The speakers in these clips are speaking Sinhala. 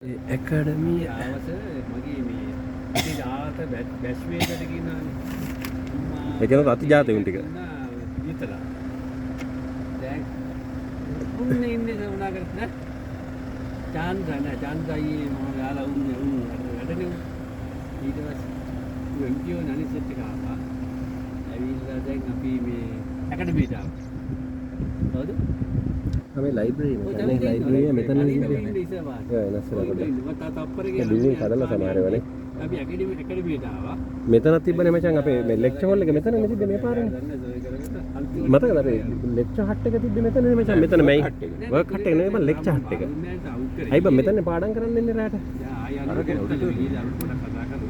ඇකඩමිය ආවස මගේ මේ ඉතින් ආත බැච් මේකට කියනවා ඒ කියන්නේ අති ජාතකුන් ටික විතලා දැන් උන්නේ ඉන්නේ උනා කරත් චාන්දයි මම යාලා උන්නේ වැඩනේ ඊට පස්සේ එම්පියෝ නනිසෙත් එක ආවා ඇවිල්ලා දැන් අපි මේ ඇකඩමියට ආවා හවුද මේ ලයිබ්‍රරි මේ ලයිබ්‍රරිය මෙතන ඉන්නේ බිල්ඩින් කඩලා සමහරවනේ අපි ඇකඩමියට ආවා මෙතනක් තිබ්බනේ මචං අපේ මේ ලෙක්චර් හෝල් එක මෙතනනේ තිබ්බේ මේ පාරේ මතකද අපේ ලෙක්චර් හට් එක තිබ්බේ මෙතනනේ මචං මෙතන මේ වර්ක් හට් එක නෙවෙයි බං ලෙක්චර් හට් එක අයි බං මෙතනනේ පාඩම් කරන්න ඉන්නේ රාට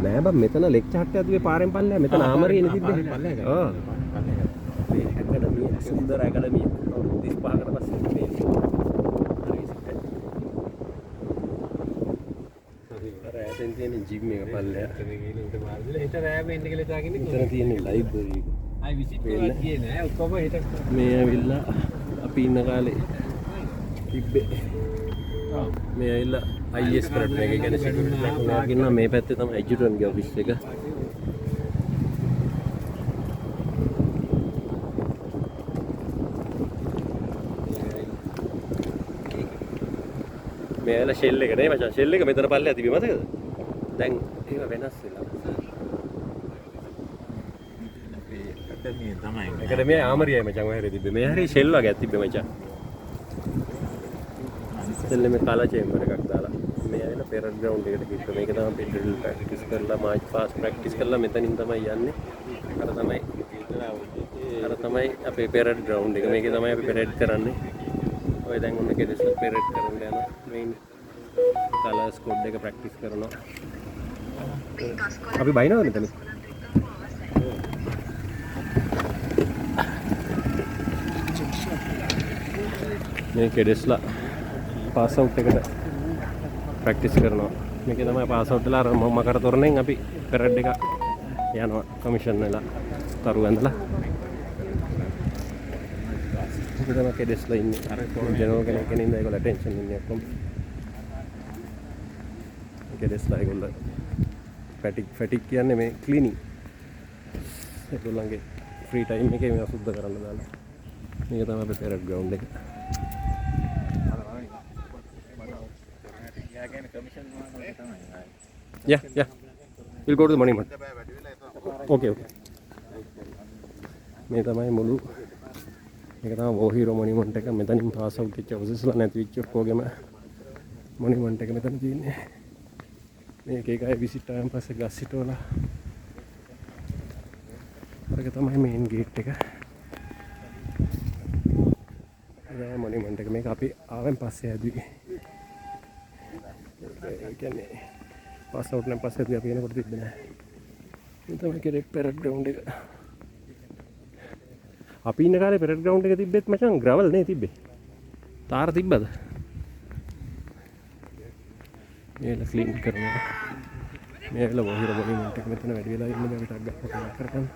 නෑ බං මෙතන ලෙක්චර් හට් එක තිබ්බේ පාරෙන් පල්ලෙහා මෙතන ආමරියනේ තිබ්බේ ඔව් මේ ඇකඩමිය සුන්දර ඇකඩමිය 35කට පස්සේ මේ රෑටෙන් තියෙන ජිම් එක පල්ලෙහා හිත රෑම එන්න කියලා දාගෙන මෙතන තියෙන ලයිබ්‍රරි ආයි විසිට් කරලා ගියේ නෑ ඔක්කොම හිට මේ ඇවිල්ලා අපි ඉන්න කාලේ තිබ්බේ මේ ඇවිල්ලා IS කරට එක කියන්නේ සිකියුරිටි ප්ලැට්ෆෝම් එකක් ගන්නවා මේ පැත්තේ තමයි එජුටන්ගේ ඔෆිස් එක මේ ඇවිල්ලා ෂෙල් එක නේ මචං ෂෙල් එක මෙතන පල්ලෙහා තිබ්බේ මතකද දැන් ඒව වෙනස් වෙලා ඒකට මේ ආමරියයි මචං ඔය හැරේ තිබ්බේ මේ හැරේ ෂෙල් වගේක් තිබ්බේ මචං ඉතින් මේ කාලා චේම්බර් එකක් දාලා මේ ඇවිල්ලා පෙරඩ් ග්‍රවුන්ඩ් එකට ගිහින් මේක තමයි පෙඩ්‍රල් ප්‍රැක්ටිස් කරලා මාච් පාස් ප්‍රැක්ටිස් කරලා මෙතනින් තමයි යන්නේ අර තමයි අපේ පෙරඩ් ග්‍රවුන්ඩ් එක මේකේ තමයි අපි පෙරඩ් කරන්නේ ඔය දැන් ඔන්න කෙදෙස්ලා පෙරඩ් කරන්න යනවා මේන් කලර්ස් කෝඩ් එක ප්‍රැක්ටිස් කරනවා අපි බයිනවද මෙතන මේ කෙඩෙස්ලා පාස් අවුට් එකට ප්‍රැක්ටිස් කරනවා මේකේ තමයි පාස් අවුට් වෙලා අර මකර තොරණෙන් අපි පෙරඩ් එක යනවා කමිෂන් වෙලා කරු ඇඳලා ඒක තමයි කෙඩෙස්ලා ඉන්නේ අර ජනරල් කෙනෙක් ඉන්නේ ඒගොල්ලෝ ටෙන්ෂන් ඉන්නේ ඔක්කොම කෙඩෙස්ලා ඒගොල්ලෝ ෆැටික් කියන්නේ මේ ක්ලීනින් ඒගොල්ලන්ගේ ෆ්‍රී ටයිම් එකේ මේවා සුද්ධ කරන්න දාලා මේක තමයි අපේ පෙරඩ් ග්‍රවුන්ඩ් එක Yeah. We'll go to the monument. Okay. මේ තමයි මුළු මේක තමයි වෝහිරෝ මොනියුමන්ට් එක මෙතනින් පාස් අවුට් වෙච්ච ඔෆිසර්ස්ලා නැති වෙච්ච ඔක්කොගෙම මොනියුමන්ට් එක මෙතන තියෙන්නේ මේක එක අය විසිට් ආවන් පස්සේ ගස් හිටවලා අරක තමයි මේන් ගේට් එක ඒ මොනියුමන්ට් එක මේක අපි ආවන් පස්සේ හැදුවේ ඒ කියන්නේ පාස් අවුට් නම් පස්සේ අපි එනකොට තිබ්බේ නැහැ. මේ තමයි කෙරෙක් පෙරඩ් ග්‍රවුන්ඩ් එක. අපි ඉන්න කාලේ පෙරඩ් ග්‍රවුන්ඩ් එක තිබ්බෙත් මචං ග්‍රවල් නේ තිබ්බේ. තාර තිබ්බද? මේල ක්ලීන් කරනවා. මේල වහිර මොනියුමන්ට් එක මෙතන වැඩි වෙලා ඉන්න බෑ ටක් ගන්න කරගන්න.